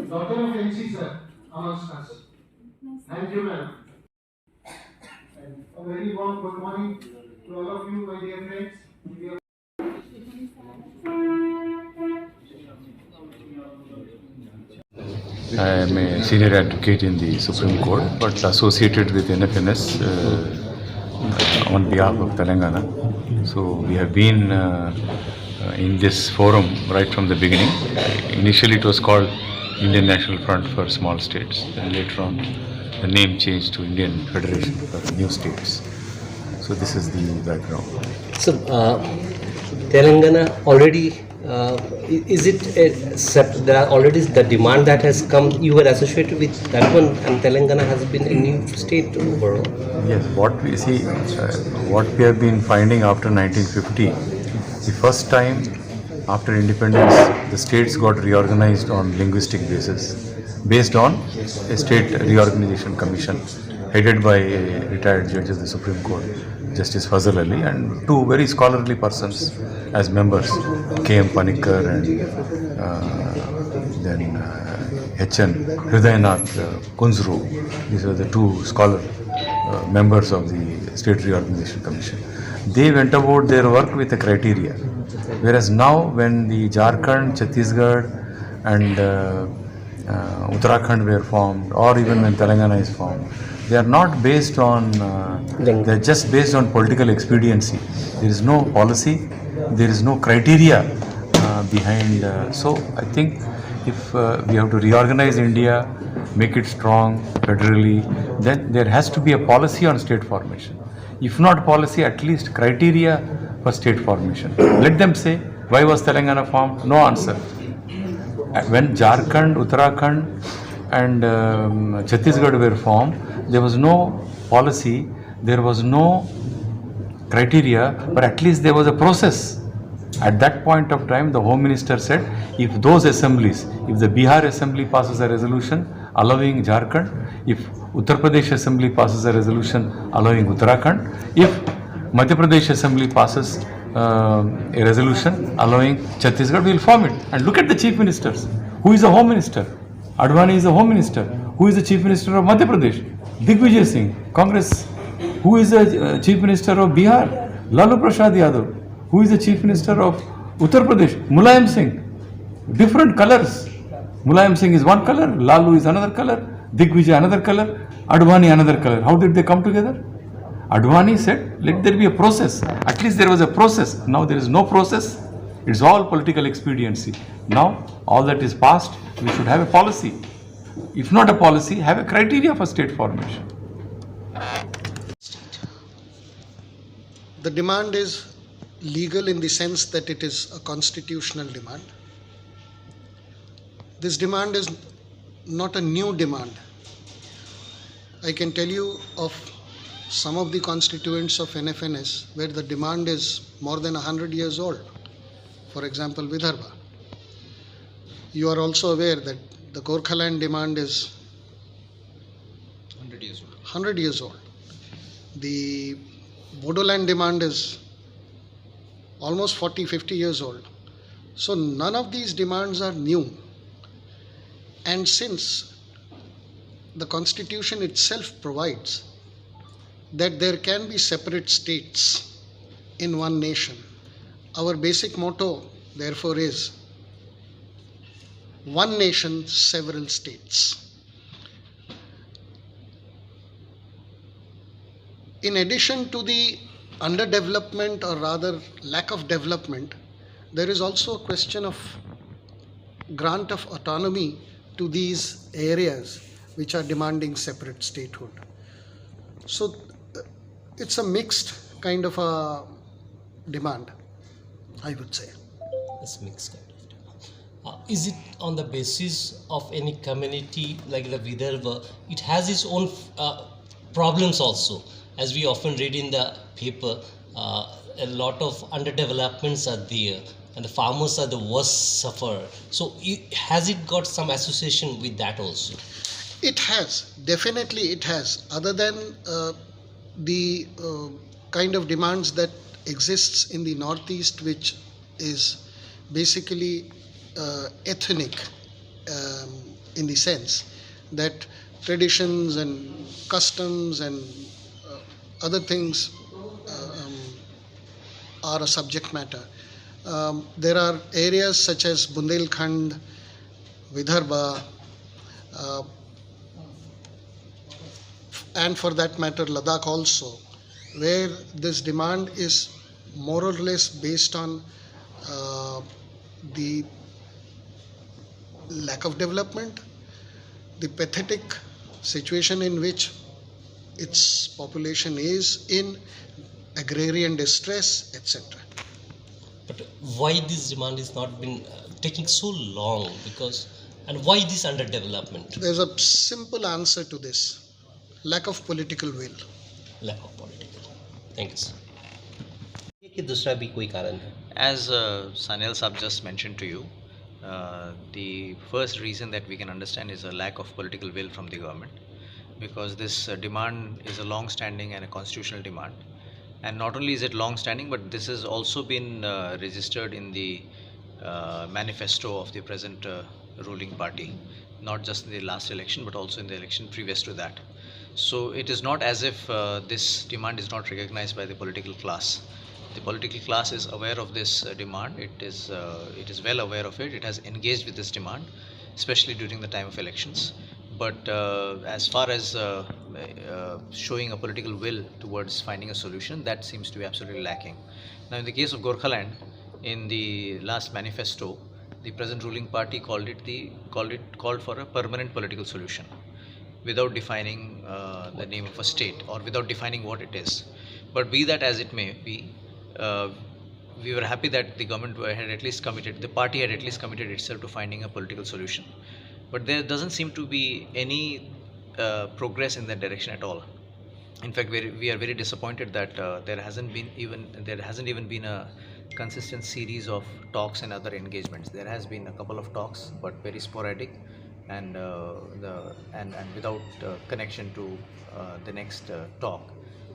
Daughter of NC sir, amongst us. Thank you, ma'am. And a very warm good morning to all of you, my dear friends. I am a senior advocate in the Supreme Court, but associated with NFNS on behalf of Telangana. So we have been in this forum right from the beginning. Initially it was called Indian National Front for Small States, and later on the name changed to Indian Federation for New States. So this is the background. So Telangana already is it there are already the demand that has come, you were associated with that one, and Telangana has been a new state overall? Yes, what we see, what we have been finding after 1950, the first time after independence, the states got reorganized on linguistic basis, based on a state reorganization commission headed by a retired judge of the Supreme Court, Justice Fazal Ali, and two very scholarly persons as members, K.M. Panikkar and then H.N. Hridayanath Kunzru. These are the two scholar members of the State Reorganization Commission. They went about their work with a criteria, whereas now when the Jharkhand, Chhattisgarh and Uttarakhand were formed, or even when Telangana is formed, they are not based on, they are just based on political expediency. There is no policy, there is no criteria behind. So I think if we have to reorganize India, make it strong federally, then there has to be a policy on state formation. If not policy, at least criteria for state formation. Let them say, why was Telangana formed? No answer. When Jharkhand, Uttarakhand and Chhattisgarh were formed, there was no policy, there was no criteria, but at least there was a process. At that point of time, the Home Minister said, if those assemblies, if the Bihar Assembly passes a resolution allowing Jharkhand, if Uttar Pradesh Assembly passes a resolution allowing Uttarakhand, if Madhya Pradesh Assembly passes a resolution allowing Chhattisgarh, we will form it. And look at the Chief Ministers. Who is the Home Minister? Advani is the Home Minister. Who is the Chief Minister of Madhya Pradesh? Digvijay Singh, Congress. Who is the Chief Minister of Bihar? Lalu Prasad Yadav. Who is the Chief Minister of Uttar Pradesh? Mulayam Singh. Different colors. Mulayam Singh is one color, Lalu is another color, Digvijay another color, Advani another color. How did they come together? Advani said, let there be a process. At least there was a process. Now there is no process. It's all political expediency. Now all that is past, we should have a policy. If not a policy, have a criteria for state formation. The demand is legal in the sense that it is a constitutional demand. This demand is not a new demand. I can tell you of some of the constituents of NFNS where the demand is more than 100 years old. For example, Vidarbha. You are also aware that the Gorkhaland demand is 100 years old. The Bodoland demand is almost 40-50 years old. So none of these demands are new. And since the Constitution itself provides that there can be separate states in one nation, our basic motto therefore is one nation, several states. In addition to the underdevelopment, or rather lack of development, there is also a question of grant of autonomy to these areas which are demanding separate statehood. So it's a mixed kind of a demand, I would say. It's mixed kind of demand. Is it on the basis of any community like the Vidarbha? It has its own problems also. As we often read in the paper, a lot of underdevelopments are there, and the farmers are the worst sufferer. So, has it got some association with that also? It has, definitely it has. Other than the kind of demands that exists in the Northeast, which is basically ethnic in the sense that traditions and customs and other things are a subject matter. There are areas such as Bundelkhand, Vidarbha, uh, and for that matter Ladakh also, where this demand is more or less based on the lack of development, the pathetic situation in which its population is in, agrarian distress, etc. But why this demand is not been taking so long? Because and why this underdevelopment? There's a simple answer to this: lack of political will. Lack of political. Thank you, sir. कि दूसरा भी कोई कारण है? As Sanil Sab just mentioned to you, the first reason that we can understand is a lack of political will from the government, because this demand is a long-standing and a constitutional demand. And not only is it long-standing, but this has also been registered in the manifesto of the present ruling party, not just in the last election, but also in the election previous to that. So it is not as if this demand is not recognized by the political class. The political class is aware of this demand. It is well aware of it. It has engaged with this demand, especially during the time of elections. But as far as showing a political will towards finding a solution, that seems to be absolutely lacking. Now, in the case of Gorkhaland, in the last manifesto, the present ruling party called for a permanent political solution, without defining the name of a state or without defining what it is. But be that as it may be, we were happy that the government had at least committed, the party had at least committed itself to finding a political solution. But there doesn't seem to be any progress in that direction at all. In fact, we are very disappointed that there hasn't even been a consistent series of talks and other engagements. There has been a couple of talks, but very sporadic, and without connection to the next talk.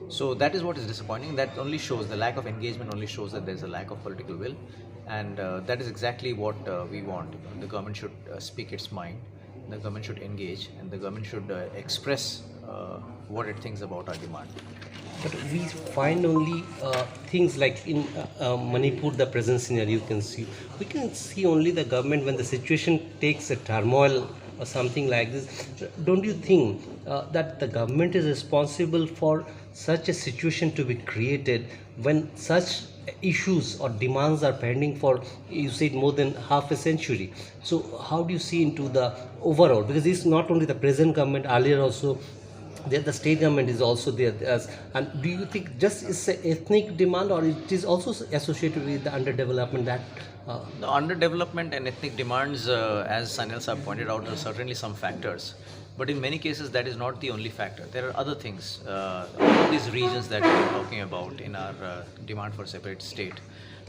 So that is what is disappointing. That only shows the lack of engagement. Only shows that there is a lack of political will, and that is exactly what we want. The government should speak its mind. The government should engage, and the government should express what it thinks about our demand. But we find only things like in Manipur, the present scenario we can see only the government when the situation takes a turmoil or something like this. Don't you think that the government is responsible for such a situation to be created when such issues or demands are pending for, you said, more than half a century? So how do you see into the overall, because it's not only the present government, earlier also the state government is also there, and do you think just it's an ethnic demand, or it is also associated with the underdevelopment that The underdevelopment and ethnic demands, as Sanil Sahab pointed out, are certainly some factors. But in many cases, that is not the only factor. There are other things. All these regions that we are talking about in our demand for separate state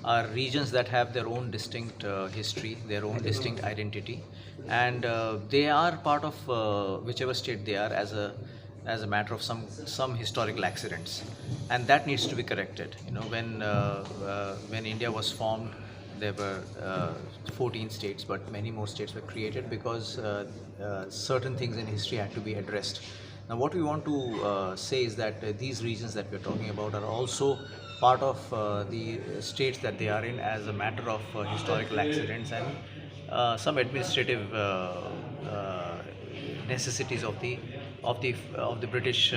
are regions that have their own distinct history, their own distinct identity, and they are part of whichever state they are as a matter of some historical accidents, and that needs to be corrected. You know, when India was formed, there were 14 states, but many more states were created because certain things in history had to be addressed. Now, what we want to say is that these regions that we're talking about are also part of the states that they are in as a matter of historical accidents and some administrative necessities of the of the British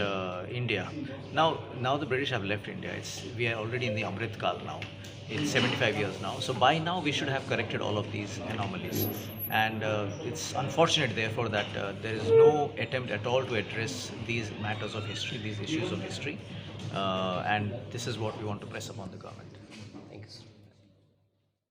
India. Now the British have left India. We are already in the Amrit Kal now. It's 75 years now. So by now we should have corrected all of these anomalies. And it's unfortunate, therefore, that there is no attempt at all to address these matters of history, these issues of history. And this is what we want to press upon the government.